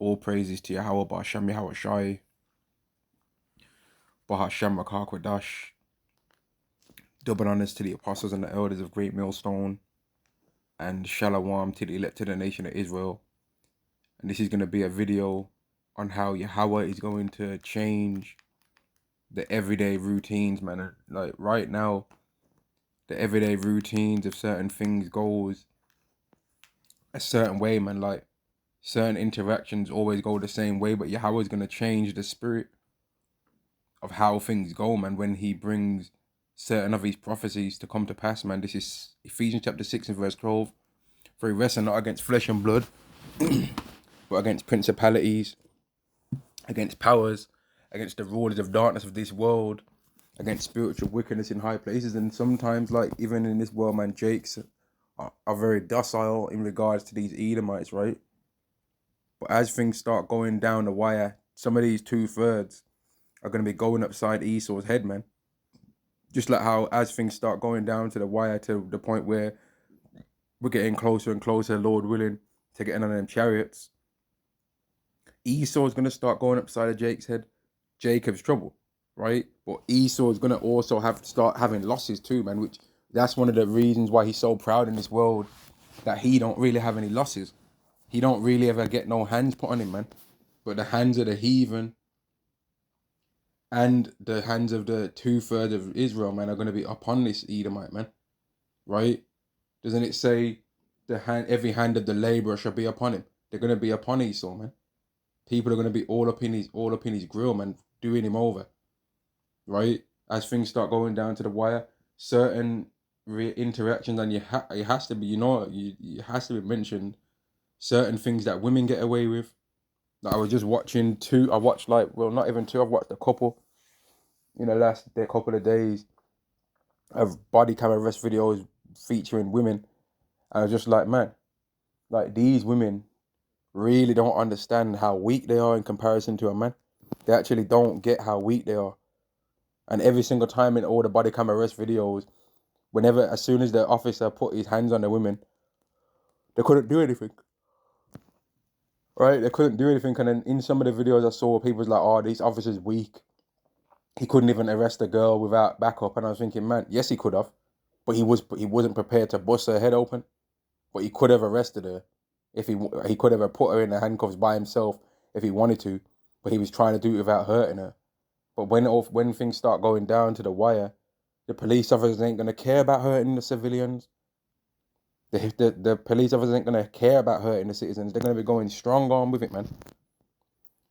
All praises to Yahweh, Ba'ashem Yahweh Shai, Bahashem Rakakwadash. Double honors to the apostles and the elders of Great Millstone, and Shalom to the elected nation of Israel. And this is going to be a video on how Yahweh is going to change the everyday routines, man. Like right now, the everyday routines of certain things goes a certain way, man. Like certain interactions always go the same way, but Yahweh is going to change the spirit of how things go, man, when he brings certain of his prophecies to come to pass, man. This is Ephesians chapter 6 and verse 12. For we wrestle not against flesh and blood, but against principalities, against powers, against the rulers of darkness of this world, against spiritual wickedness in high places. And sometimes, like, even in this world, man, Jakes are very docile in regards to these Edomites, right? But as things start going down the wire, some of these 2/3 are going to be going upside Esau's head, man. Just like how as things start going down to the wire to the point where we're getting closer and closer, Lord willing, to getting on them chariots, Esau's going to start going upside of Jake's head. Jacob's trouble, right? But Esau's going to also have to start having losses too, man, which that's one of the reasons why he's so proud in this world, that he don't really have any losses. He don't really ever get no hands put on him, man. But the hands of the heathen and the hands of the 2/3 of Israel, man, are going to be upon this Edomite, man. Right? Doesn't it say every hand of the laborer shall be upon him? They're going to be upon Esau, man. People are going to be all up in his grill, man, doing him over. Right? As things start going down to the wire, certain interactions, and it has to be, it has to be mentioned, certain things that women get away with. Like I was just watching I watched not even two, I've watched a couple in the last couple of days of body camera arrest videos featuring women. I was just like, man, like these women really don't understand how weak they are in comparison to a man. They actually don't get how weak they are. And every single time in all the body camera arrest videos, as soon as the officer put his hands on the women, they couldn't do anything. Right? They couldn't do anything. And then in some of the videos I saw, people was like, oh, this officer's weak. He couldn't even arrest a girl without backup. And I was thinking, man, yes, he could have. But he wasn't prepared to bust her head open. But he could have arrested her. If he could have put her in the handcuffs by himself if he wanted to. But he was trying to do it without hurting her. But when things start going down to the wire, the police officers ain't going to care about hurting the civilians. The police officers ain't going to care about hurting the citizens. They're going to be going strong on with it, man.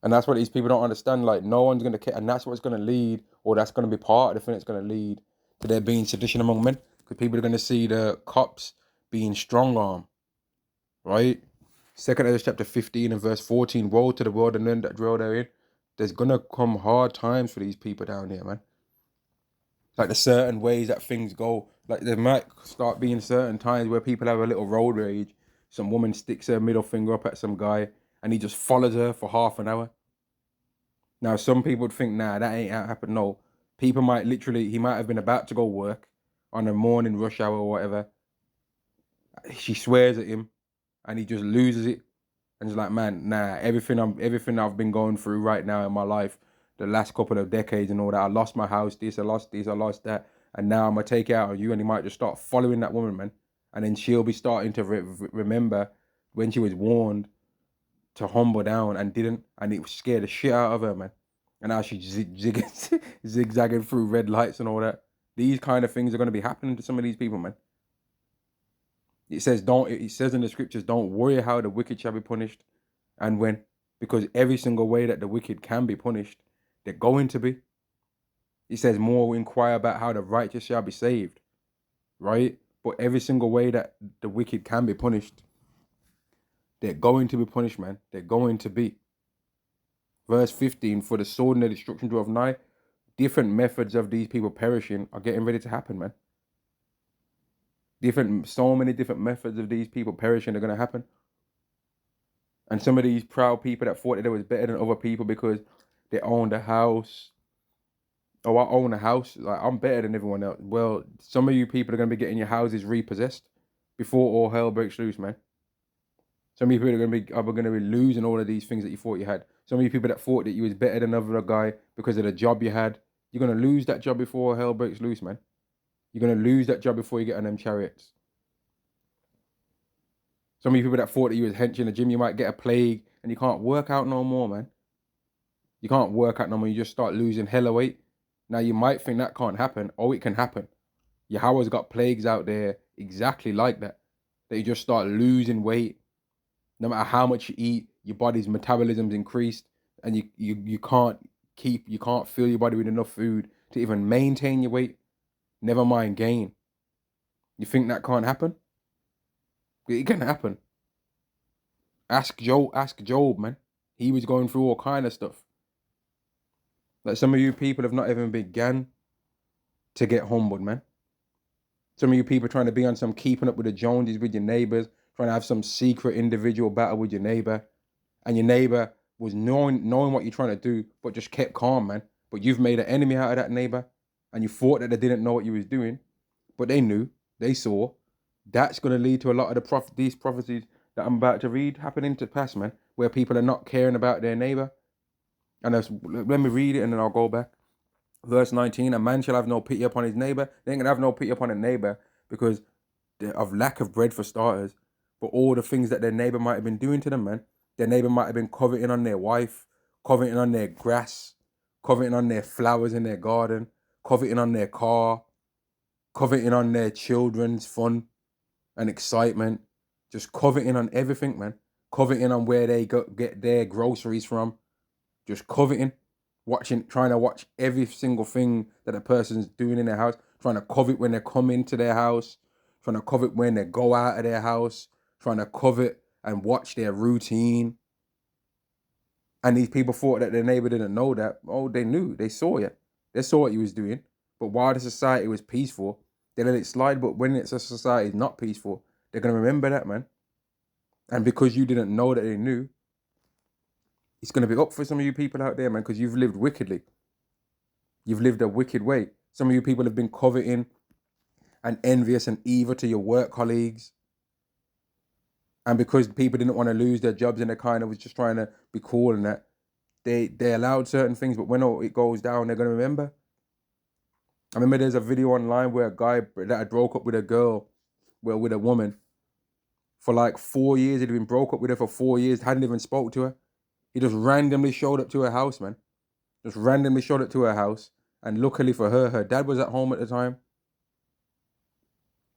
And that's what these people don't understand. Like, no one's going to care. And that's what's going to lead, or that's going to be part of the thing that's going to lead to there being sedition among men. Because people are going to see the cops being strong arm. Right? 2nd Ezra chapter 15 and verse 14. Woe to the world and them that dwell therein. There's going to come hard times for these people down here, man. Like the certain ways that things go. Like there might start being certain times where people have a little road rage. Some woman sticks her middle finger up at some guy and he just follows her for half an hour. Now, some people would think, nah, that ain't happened. No, people he might have been about to go work on a morning rush hour or whatever. She swears at him and he just loses it. And he's like, man, nah, everything I've been going through right now in my life, the last couple of decades and all that, I lost my house, I lost that. And now I'm going to take it out on you. And he might just start following that woman, man. And then she'll be starting to remember when she was warned to humble down and didn't. And it scared the shit out of her, man. And now she's zigzagging through red lights and all that. These kind of things are going to be happening to some of these people, man. It says in the scriptures, don't worry how the wicked shall be punished and when, because every single way that the wicked can be punished, they're going to be. It says more inquire about how the righteous shall be saved, right? But every single way that the wicked can be punished, they're going to be punished, man. They're going to be. Verse 15, for the sword and the destruction draweth nigh. Different methods of these people perishing are getting ready to happen, man. So many different methods of these people perishing are going to happen. And some of these proud people that thought that they was better than other people because they owned a house. Oh, I own a house. Like, I'm better than everyone else. Well, some of you people are going to be getting your houses repossessed before all hell breaks loose, man. Some of you people are gonna be losing all of these things that you thought you had. Some of you people that thought that you was better than another guy because of the job you had, you're gonna lose that job before hell breaks loose, man. You're gonna lose that job before you get on them chariots. Some of you people that thought that you was hench in the gym, you might get a plague and you can't work out no more, man. You can't work out no more. You just start losing hella weight. Now you might think that can't happen. Oh, it can happen. Yahweh's got plagues out there exactly like that. That you just start losing weight. No matter how much you eat, your body's metabolism's increased, and you can't fill your body with enough food to even maintain your weight. Never mind gain. You think that can't happen? It can happen. Ask Job, man. He was going through all kind of stuff. Like some of you people have not even begun to get humbled, man. Some of you people trying to be on some keeping up with the Joneses with your neighbors, trying to have some secret individual battle with your neighbor, and your neighbor was knowing what you're trying to do, but just kept calm, man. But you've made an enemy out of that neighbor, and you thought that they didn't know what you was doing, but they knew, they saw. That's going to lead to a lot of these prophecies that I'm about to read happening to pass, man, where people are not caring about their neighbor. And let me read it and then I'll go back. Verse 19, a man shall have no pity upon his neighbor. They ain't going to have no pity upon a neighbor because of lack of bread for starters. But all the things that their neighbor might have been doing to them, man. Their neighbor might have been coveting on their wife, coveting on their grass, coveting on their flowers in their garden, coveting on their car, coveting on their children's fun and excitement. Just coveting on everything, man. Coveting on where they get their groceries from. Just coveting, trying to watch every single thing that a person's doing in their house, trying to covet when they come into their house, trying to covet when they go out of their house, trying to covet and watch their routine. And these people thought that their neighbor didn't know that. Oh, they knew, they saw it. They saw what he was doing. But while the society was peaceful, they let it slide. But when it's a society not peaceful, they're going to remember that, man. And because you didn't know that they knew, it's going to be up for some of you people out there, man, because you've lived wickedly. You've lived a wicked way. Some of you people have been coveting and envious and evil to your work colleagues. And because people didn't want to lose their jobs and they kind of was just trying to be cool and that, they allowed certain things, but when it goes down, they're going to remember. I remember there's a video online where a guy that had broke up with a girl, well, with a woman, for like 4 years. He'd been broke up with her for 4 years, hadn't even spoke to her. He just randomly showed up to her house, man. Just randomly showed up to her house. And luckily for her, her dad was at home at the time.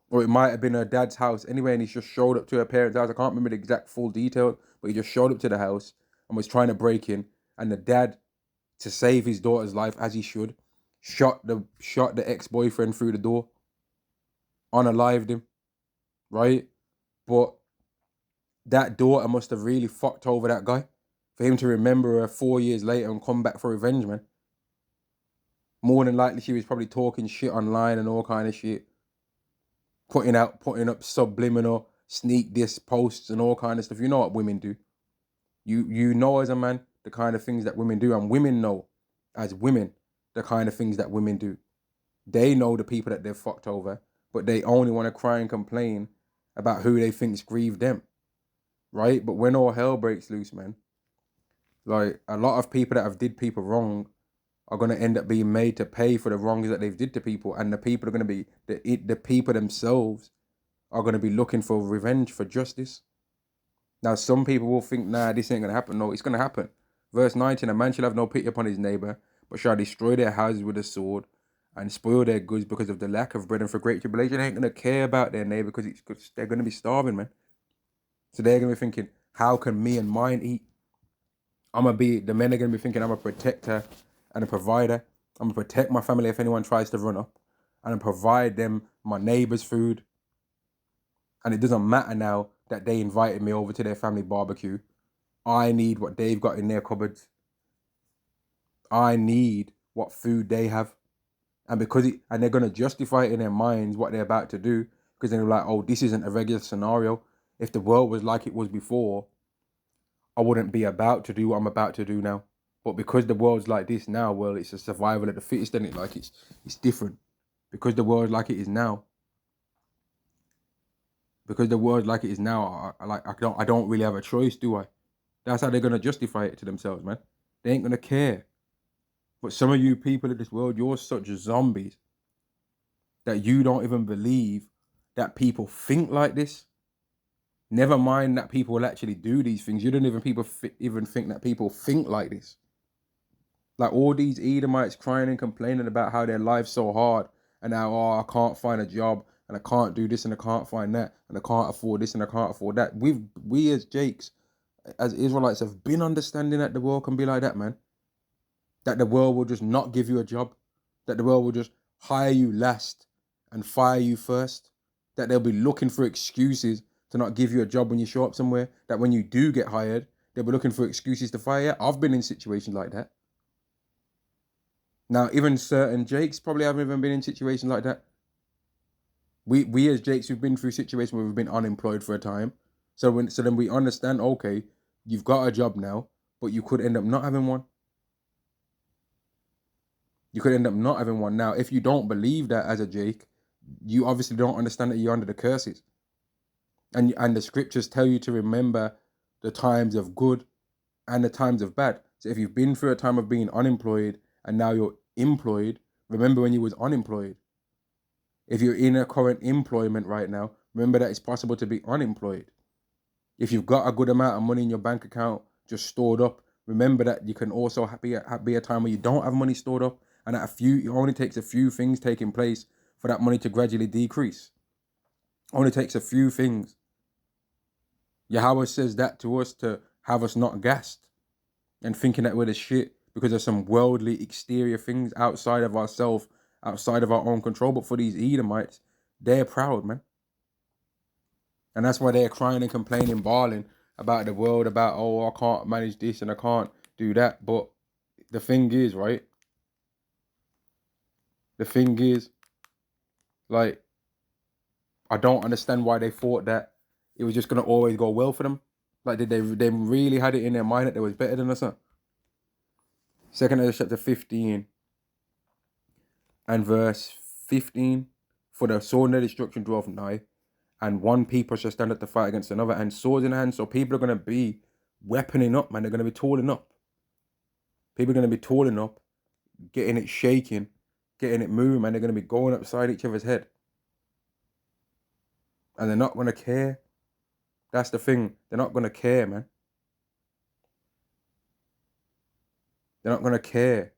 Or it might have been her dad's house anyway, and he just showed up to her parents' house. I can't remember the exact full detail, but he just showed up to the house and was trying to break in. And the dad, to save his daughter's life, as he should, shot the ex-boyfriend through the door. Unalived him. Right? But that daughter must have really fucked over that guy. For him to remember her 4 years later and come back for revenge, man. More than likely, she was probably talking shit online and all kind of shit. Putting up subliminal sneak diss posts and all kind of stuff. You know what women do. You know as a man the kind of things that women do, and women know as women the kind of things that women do. They know the people that they've fucked over, but they only want to cry and complain about who they think's grieved them. Right? But when all hell breaks loose, man, like a lot of people that have did people wrong are going to end up being made to pay for the wrongs that they've did to people, and the people are going to be the people themselves are going to be looking for revenge, for justice. Now, some people will think, nah, this ain't going to happen. No, it's going to happen. Verse 19, a man shall have no pity upon his neighbor, but shall destroy their houses with a sword and spoil their goods because of the lack of bread, and for great tribulation. They ain't going to care about their neighbor because they're going to be starving, man. So they're going to be thinking, how can me and mine eat? The men are going to be thinking, I'm a protector and a provider. I'm going to protect my family if anyone tries to run up. And provide them my neighbor's food. And it doesn't matter now that they invited me over to their family barbecue. I need what they've got in their cupboards. I need what food they have. And they're going to justify it in their minds what they're about to do. Because they're like, oh, this isn't a regular scenario. If the world was like it was before, I wouldn't be about to do what I'm about to do now. But because the world's like this now, well, it's a survival of the fittest, isn't it? Like it's different. Because the world's like it is now. because the world like it is now, I don't really have a choice, do I? That's how they're gonna justify it to themselves, man. They ain't gonna care. But some of you people in this world, you're such zombies that you don't even believe that people think like this. Never mind that people will actually do these things. You don't even think that people think like this. Like all these Edomites crying and complaining about how their life's so hard and how, oh, I can't find a job and I can't do this and I can't find that and I can't afford this and I can't afford that. We as Jakes, as Israelites, have been understanding that the world can be like that, man. That the world will just not give you a job. That the world will just hire you last and fire you first. That they'll be looking for excuses to not give you a job when you show up somewhere. That when you do get hired, they'll be looking for excuses to fire you. I've been in situations like that. Now, even certain Jakes probably haven't even been in situations like that. We as Jakes, we've been through situations where we've been unemployed for a time. So then we understand, okay, you've got a job now, but you could end up not having one. You could end up not having one. Now, if you don't believe that as a Jake, you obviously don't understand that you're under the curses. And the scriptures tell you to remember the times of good and the times of bad. So if you've been through a time of being unemployed and now you're employed, remember when you was unemployed. If you're in a current employment right now, remember that it's possible to be unemployed. If you've got a good amount of money in your bank account just stored up, remember that you can also be a time where you don't have money stored up, and that it only takes a few things taking place for that money to gradually decrease. It only takes a few things. Yahweh says that to us to have us not gassed and thinking that we're the shit because of some worldly exterior things outside of ourselves, outside of our own control. But for these Edomites, they're proud, man. And that's why they're crying and complaining, bawling about the world, about, oh, I can't manage this and I can't do that. But the thing is, right? The thing is, like, I don't understand why they thought that it was just going to always go well for them. Like, did they really had it in their mind that they was better than us? Huh? 2 Ezra chapter 15 and verse 15. For the sword and the destruction dwelleth nigh, and one people shall stand up to fight against another, and swords in hand. So people are going to be weaponing up, man. They're going to be tooling up. People are going to be tooling up, getting it shaking, getting it moving, man. They're going to be going upside each other's head. And they're not going to care. That's the thing. They're not going to care, man. They're not going to care.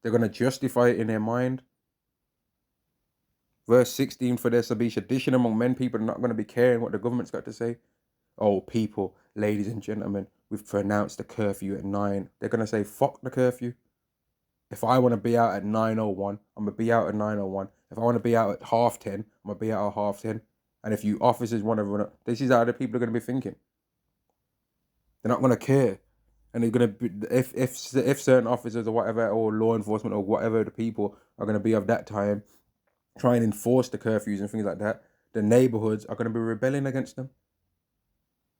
They're going to justify it in their mind. Verse 16, for there shall be sedition among men. People are not going to be caring what the government's got to say. Oh, people, ladies and gentlemen, we've pronounced the curfew at 9. They're going to say, fuck the curfew. If I want to be out at 9:01, I'm going to be out at 9:01. If I want to be out at 10:30, I'm going to be out at 10:30. And if you officers want to run up, this is how the people are going to be thinking. They're not going to care. And they're going to be, if certain officers or whatever, or law enforcement or whatever the people are going to be of that time, try and enforce the curfews and things like that, the neighborhoods are going to be rebelling against them,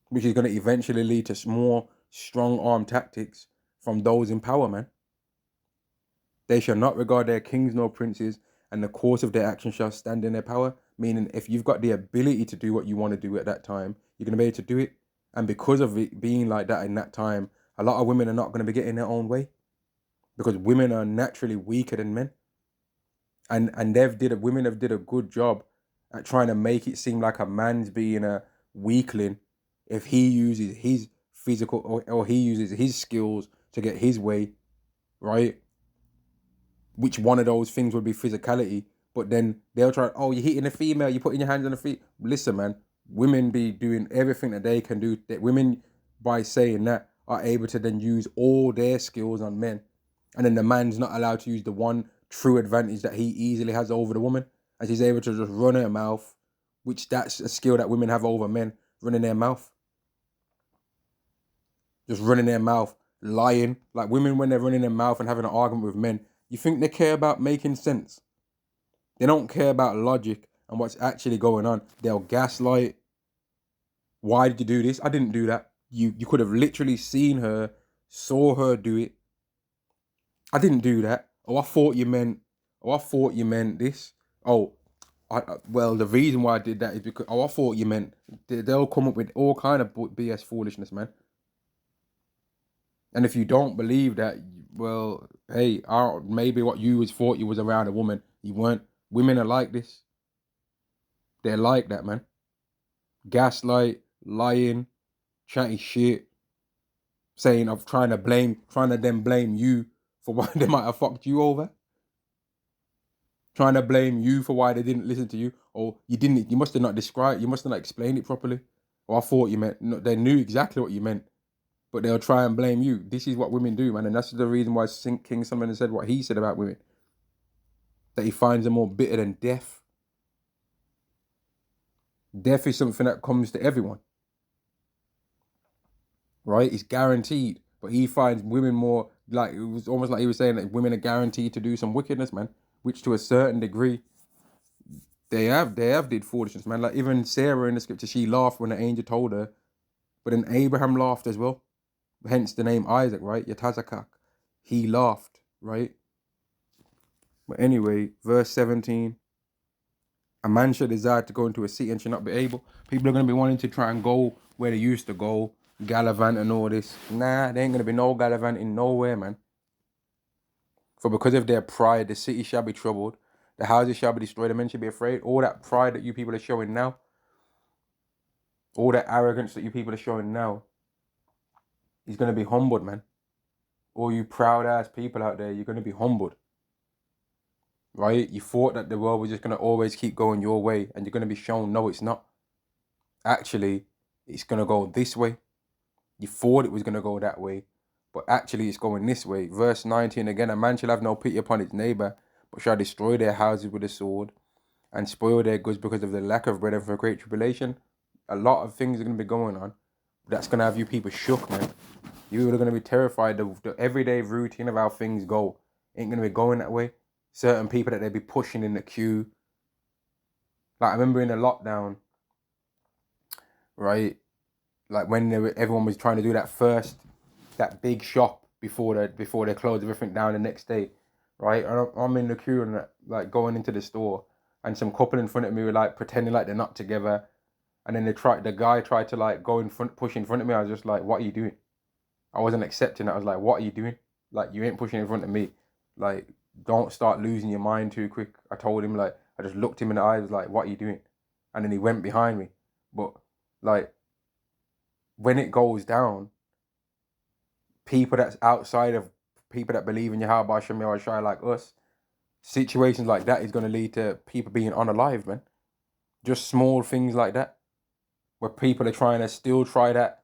which is going to eventually lead to more strong arm tactics from those in power, man. They shall not regard their kings nor princes, and the course of their action shall stand in their power. Meaning, if you've got the ability to do what you want to do at that time, you're going to be able to do it. And because of it being like that in that time, a lot of women are not going to be getting their own way, because women are naturally weaker than men. And women have did a good job at trying to make it seem like a man's being a weakling if he uses his physical or he uses his skills to get his way, right? Which one of those things would be physicality? But then they'll try, oh, you're hitting a female, you're putting your hands on the feet. Listen, man, women be doing everything that they can do. That women, by saying that, are able to then use all their skills on men. And then the man's not allowed to use the one true advantage that he easily has over the woman, as he's able to just run her mouth, which that's a skill that women have over men, running their mouth. Just running their mouth, lying. Like women, when they're running their mouth and having an argument with men, you think they care about making sense? They don't care about logic and what's actually going on. They'll gaslight. Why did you do this? I didn't do that. You could have literally seen her, saw her do it. I didn't do that. Oh, I thought you meant this. Oh, Well, the reason why I did that is because I thought you meant they'll come up with all kind of BS foolishness, man. And if you don't believe that, well, hey, maybe what you was thought you was around a woman, you weren't. Women are like this. They're like that, man. Gaslight, lying, chatting shit, saying of trying to then blame you for why they might have fucked you over. Trying to blame you for why they didn't listen to you, or you must have not described, you must have not explained it properly. Or I thought you meant, no, they knew exactly what you meant, but they'll try and blame you. This is what women do, man, and that's the reason why King Solomon said what he said about women, that he finds them more bitter than death. Death is something that comes to everyone, right? It's guaranteed, but he finds women more, like, it was almost like he was saying that women are guaranteed to do some wickedness, man, which to a certain degree they have did foolishness, man. Like even Sarah in the scripture, she laughed when the angel told her, but then Abraham laughed as well. Hence the name Isaac, right? Yatazakak. He laughed, right? But anyway, verse 17. A man should desire to go into a city and should not be able. People are going to be wanting to try and go where they used to go, gallivant and all this. Nah, there ain't going to be no gallivanting nowhere, man. For because of their pride, the city shall be troubled. The houses shall be destroyed. The men shall be afraid. All that pride that you people are showing now, all that arrogance that you people are showing now, is going to be humbled, man. All you proud ass people out there, you're going to be humbled. Right? You thought that the world was just going to always keep going your way, and you're going to be shown, no, it's not. Actually, it's going to go this way. You thought it was going to go that way, but actually it's going this way. Verse 19 again, a man shall have no pity upon his neighbor, but shall destroy their houses with a sword and spoil their goods because of the lack of bread and for great tribulation. A lot of things are going to be going on. That's going to have you people shook, man. You are going to be terrified. The everyday routine of how things go ain't going to be going that way. Certain people that they be pushing in the queue. Like I remember in the lockdown, right? Like when everyone was trying to do that big shop before they closed everything down the next day, right? And I'm in the queue and like going into the store, and some couple in front of me were like pretending like they're not together, and then the guy tried to like go in front, push in front of me. I was just like, what are you doing? I wasn't accepting it. I was like, what are you doing? Like you ain't pushing in front of me. Like don't start losing your mind too quick. I told him, like, I just looked him in the eyes, like, what are you doing? And then he went behind me. But like when it goes down, people that's outside of people that believe in Yahweh Shem Shai like us, situations like that is going to lead to people being unalive, man. Just small things like that, where people are trying to still try that,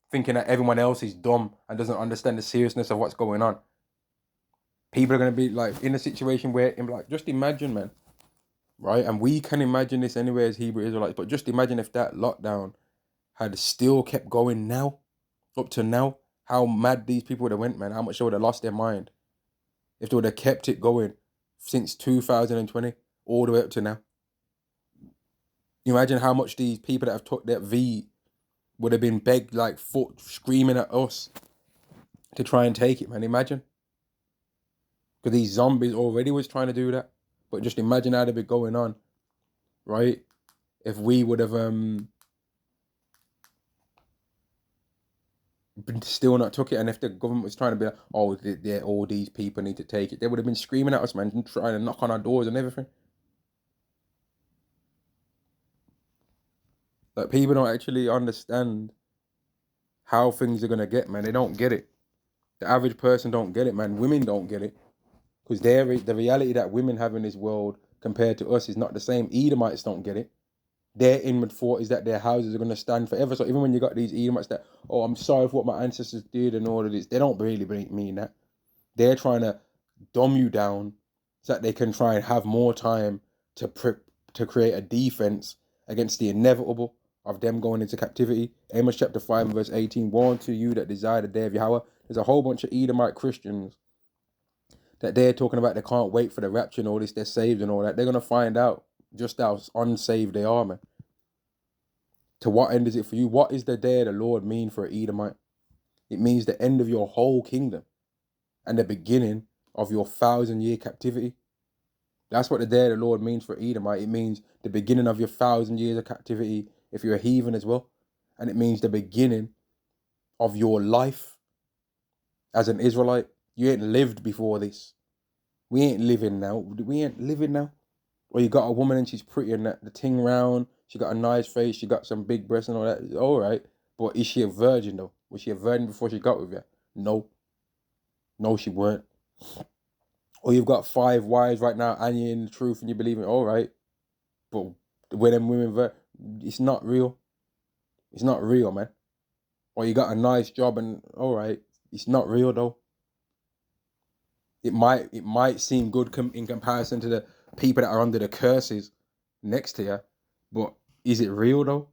thinking that everyone else is dumb and doesn't understand the seriousness of what's going on. People are going to be like in a situation where, like, just imagine, man, right? And we can imagine this anyway as Hebrew Israelites, but just imagine if that lockdown had still kept going now, up to now, how mad these people would have went, man. How much they would have lost their mind if they would have kept it going since 2020 all the way up to now. You imagine how much these people that have took that V would have been begged, like, screaming at us to try and take it, man. Imagine. Because these zombies already was trying to do that. But just imagine how they'd be going on, right? If we would have still not took it, and if the government was trying to be like, oh, all these people need to take it, they would have been screaming at us, man, and trying to knock on our doors and everything. Like, people don't actually understand how things are going to get, man. They don't get it. The average person don't get it, man. Women don't get it. Because the reality that women have in this world compared to us is not the same. Edomites don't get it. Their inward thought is that their houses are going to stand forever. So even when you got these Edomites that, oh, I'm sorry for what my ancestors did and all of this, they don't really mean that. They're trying to dumb you down so that they can try and have more time to create a defense against the inevitable of them going into captivity. Amos chapter 5 and verse 18, warn to you that desire the day of Yahweh. There's a whole bunch of Edomite Christians that they're talking about they can't wait for the rapture and all this, they're saved and all that. They're going to find out just how unsaved they are, man. To what end is it for you? What is the day of the Lord mean for an Edomite? It means the end of your whole kingdom and the beginning of your 1,000-year captivity. That's what the day of the Lord means for Edomite. It means the beginning of your 1,000 years of captivity if you're a heathen as well. And it means the beginning of your life as an Israelite. You ain't lived before this. We ain't living now. We ain't living now. Or you got a woman and she's pretty and the ting round. She got a nice face. She got some big breasts and all that. All right. But is she a virgin though? Was she a virgin before she got with you? No. No, she weren't. Or you've got 5 wives right now and you're in the truth and you believe in it. All right. But when them women, it's not real. It's not real, man. Or you got a nice job and all right. It's not real though. It might seem good in comparison to the people that are under the curses next to you, but is it real though?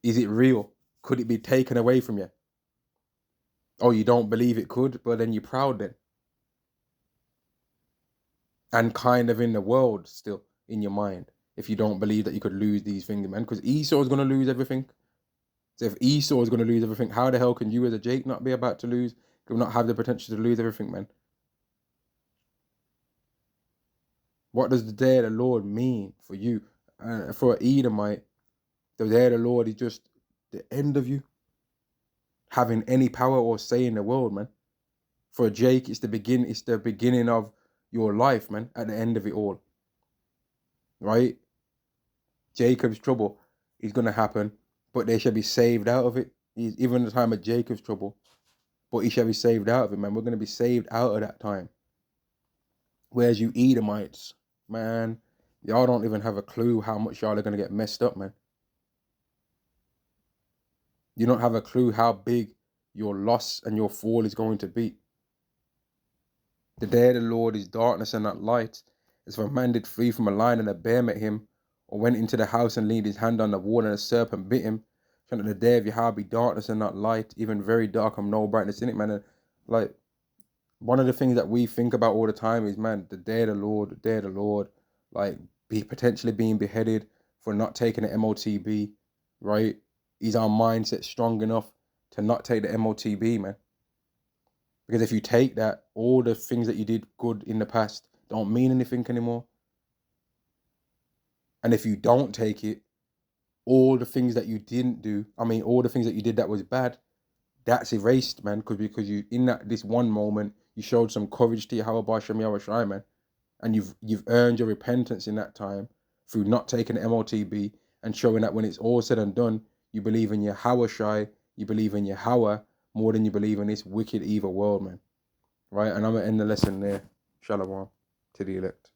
Is it real? Could it be taken away from you? Oh, you don't believe it could, but then you're proud then. And kind of in the world still, in your mind, if you don't believe that you could lose these things, man. Because Esau is going to lose everything. So if Esau is going to lose everything, how the hell can you as a Jake not be about to lose? Do not have the potential to lose everything, man. What does the day of the Lord mean for you? For an Edomite, the day of the Lord is just the end of you having any power or say in the world, man. For Jake, it's the beginning of your life, man, at the end of it all. Right? Jacob's trouble is going to happen, but they shall be saved out of it. Even the time of Jacob's trouble, but he shall be saved out of it, man. We're going to be saved out of that time. Whereas you Edomites, man, y'all don't even have a clue how much y'all are going to get messed up, man. You don't have a clue how big your loss and your fall is going to be. The day of the Lord is darkness and not light. As if a man did flee from a lion and a bear met him, or went into the house and laid his hand on the wall and a serpent bit him. Shall the day of Yahweh be darkness and not light, even very dark and no brightness in it, man. And like, one of the things that we think about all the time is, man, the day of the Lord, like potentially being beheaded for not taking the MOTB, right? Is our mindset strong enough to not take the MOTB, man? Because if you take that, all the things that you did good in the past don't mean anything anymore. And if you don't take it, all the things that you didn't do, all the things that you did that was bad, that's erased, man. Because you, in this one moment, you showed some courage to Yahweh Shem Yahweh Shai, man. And you've earned your repentance in that time through not taking the MOTB and showing that when it's all said and done, you believe in Yahweh Shai, you believe in Yahweh more than you believe in this wicked, evil world, man. Right? And I'm going to end the lesson there. Shalom to the elect.